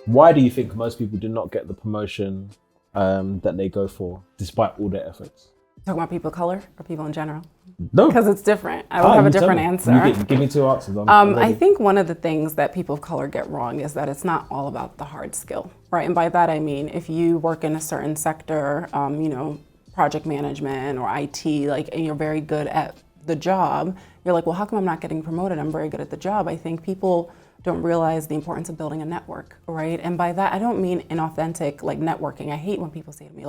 Why do you think most people do not get the promotion that they go for, despite all their efforts? Talking about people of color or people in general? No. Because it's different. I would have a different answer. Give me two answers. I think one of the things that people of color get wrong is that it's not all about the hard skill, right? And by that I mean, if you work in a certain sector, project management or IT, and you're very good at the job, you're like, well, how come I'm not getting promoted? I'm very good at the job. I think people don't realize the importance of building a network, right? And by that, I don't mean inauthentic, networking. I hate when people say to me,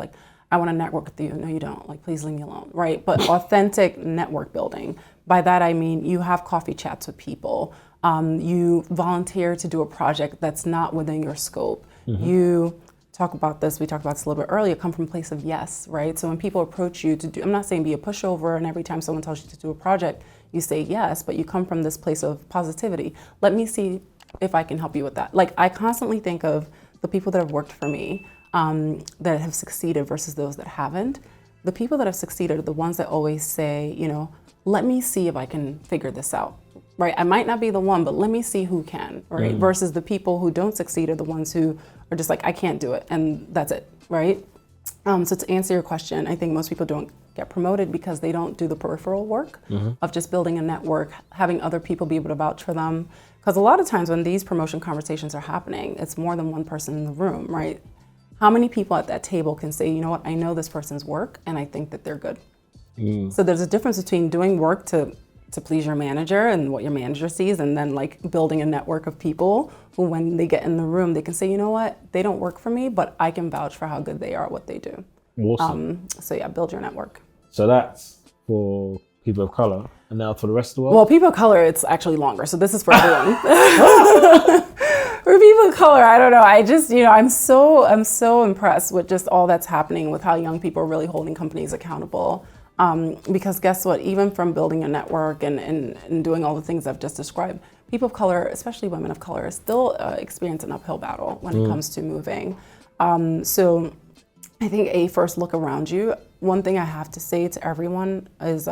I want to network with you. No, you don't. Please leave me alone, right? But authentic network building. By that, I mean you have coffee chats with people. You volunteer to do a project that's not within your scope. Mm-hmm. You talk about this, we talked about this a little bit earlier, come from a place of yes, right? So when people approach you to do, I'm not saying be a pushover and every time someone tells you to do a project, you say yes, but you come from this place of positivity. Let me see if I can help you with that. I constantly think of the people that have worked for me, that have succeeded versus those that haven't. The people that have succeeded are the ones that always say, let me see if I can figure this out, right? I might not be the one, but let me see who can, right? Mm. Versus the people who don't succeed are the ones who are just I can't do it, and that's it, right? So to answer your question, I think most people don't get promoted because they don't do the peripheral work of just building a network, having other people be able to vouch for them. Because a lot of times when these promotion conversations are happening, it's more than one person in the room, right? How many people at that table can say, you know what, I know this person's work and I think that they're good. Mm. So there's a difference between doing work to please your manager and what your manager sees, and then building a network of people who, when they get in the room, they can say, you know what, they don't work for me, but I can vouch for how good they are at what they do. Awesome. So yeah, build your network. So that's for people of color. And now for the rest of the world? Well, people of color, it's actually longer. So this is for everyone. For people of color, I don't know. I just, I'm so impressed with just all that's happening with how young people are really holding companies accountable. Because guess what? Even from building a network and doing all the things I've just described, people of color, especially women of color, still experience an uphill battle when it comes to moving. So I think a first look around you. One thing I have to say to everyone is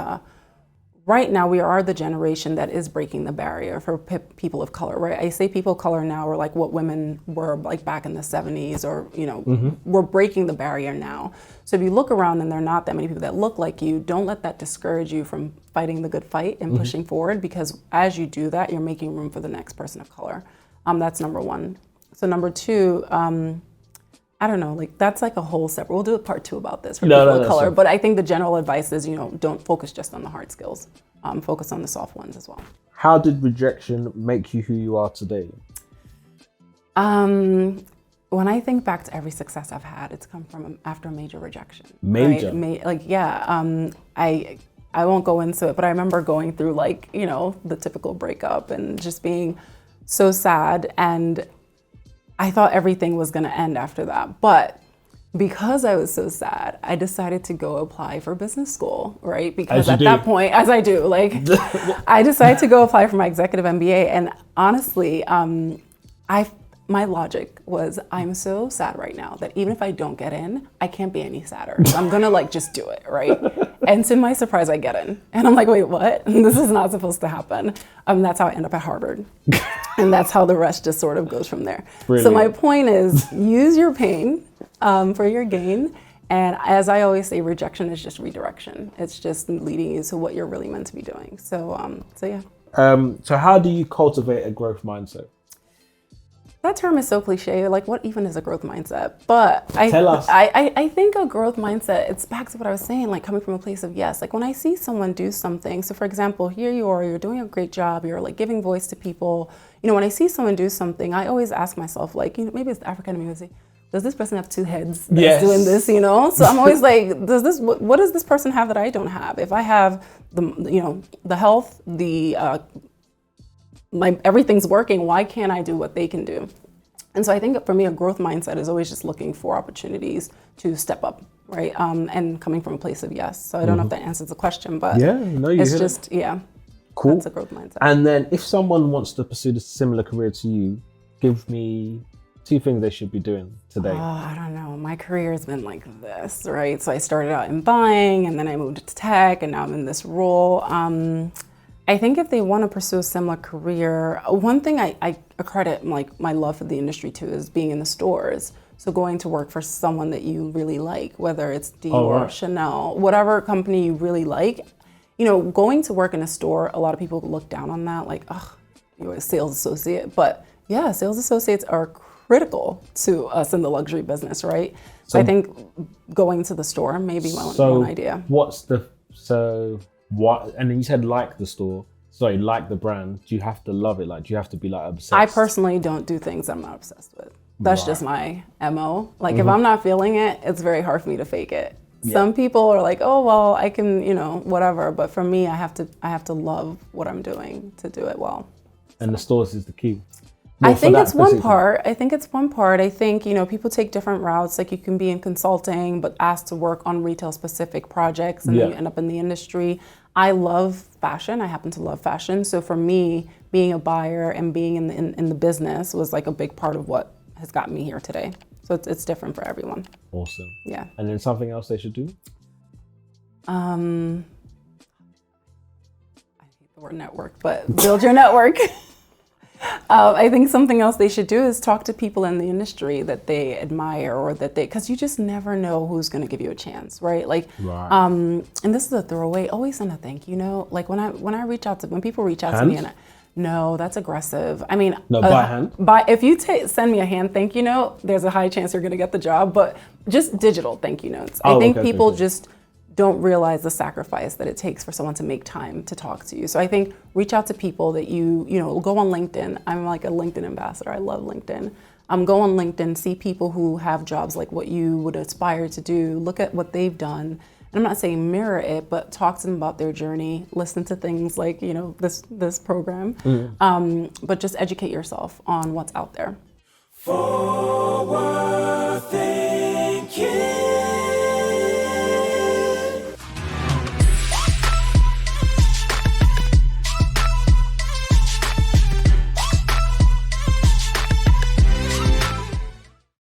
right now we are the generation that is breaking the barrier for people of color, right? I say people of color now are what women were back in the 70s or, we're breaking the barrier now. So if you look around and there are not that many people that look like you, don't let that discourage you from fighting the good fight and pushing forward, because as you do that, you're making room for the next person of color. That's number one. So number two, I don't know, that's a whole separate, we'll do a part 2 about this for people of color, but I think the general advice is, don't focus just on the hard skills, focus on the soft ones as well. How did rejection make you who you are today? When I think back to every success I've had, it's come from after a major rejection. Major? Right? I won't go into it, but I remember going through the typical breakup and just being so sad, and I thought everything was gonna end after that. But because I was so sad, I decided to go apply for business school, right? Because at that point, as I do, I decided to go apply for my executive MBA. And honestly, my logic was, I'm so sad right now that even if I don't get in, I can't be any sadder. So I'm gonna just do it, right? And to my surprise, I get in. And I'm like, wait, what? This is not supposed to happen. That's how I end up at Harvard. And that's how the rest just sort of goes from there. Brilliant. So my point is, use your pain for your gain. And as I always say, rejection is just redirection. It's just leading you to what you're really meant to be doing. So yeah. So how do you cultivate a growth mindset? That term is so cliche. What even is a growth mindset? But Tell us. I think a growth mindset, it's back to what I was saying, coming from a place of yes. When I see someone do something, so for example, here you are, you're doing a great job, you're giving voice to people. When I see someone do something, I always ask myself, maybe it's African community. Does this person have 2 heads that's doing this, So I'm always what does this person have that I don't have? If I have the health, everything's working, why can't I do what they can do? And so I think for me, a growth mindset is always just looking for opportunities to step up, right? And coming from a place of yes. So I don't know if that answers the question, but it's just, cool. That's a growth mindset. And then if someone wants to pursue a similar career to you, give me 2 things they should be doing today. Oh, I don't know. My career has been like this, right? So I started out in buying and then I moved to tech and now I'm in this role. I think if they want to pursue a similar career, one thing I credit like my love for the industry to is being in the stores. So going to work for someone that you really like, whether it's Dior, Chanel, whatever company you really like, you know, going to work in a store, a lot of people look down on that, like, oh, you're a sales associate. But yeah, sales associates are critical to us in the luxury business, right? So I think going to the store may be one idea. And then you said like the store, like the brand, do you have to love it? Like, do you have to be like obsessed? I personally don't do things I'm not obsessed with. That's just my MO. Like if I'm not feeling it, it's very hard for me to fake it. Yeah. Some people are like, oh, well, I can, you know, whatever. But for me, I have to love what I'm doing to do it well. And the stores is the key. Well, I think it's one part. I think, you know, people take different routes. Like you can be in consulting, but asked to work on retail specific projects and then you end up in the industry. I love fashion. I happen to love fashion. So for me, being a buyer and being in the business was like a big part of what has gotten me here today. So it's different for everyone. Awesome. Yeah. And then something else they should do? I hate the word network, but build your network. I think something else they should do is talk to people in the industry that they admire or because you just never know who's going to give you a chance, right? Like, and this is a throwaway, always send a thank you note. Like when people reach out to me no, that's aggressive. I mean, no, by hand? If you send me a hand thank you note, there's a high chance you're going to get the job, but just digital thank you notes. I think people just don't realize the sacrifice that it takes for someone to make time to talk to you. So I think reach out to people that you know, go on LinkedIn. I'm like a LinkedIn ambassador. I love LinkedIn. Go on LinkedIn, see people who have jobs like what you would aspire to do, look at what they've done. And I'm not saying mirror it, but talk to them about their journey, listen to things like, you know, this program, but just educate yourself on what's out there.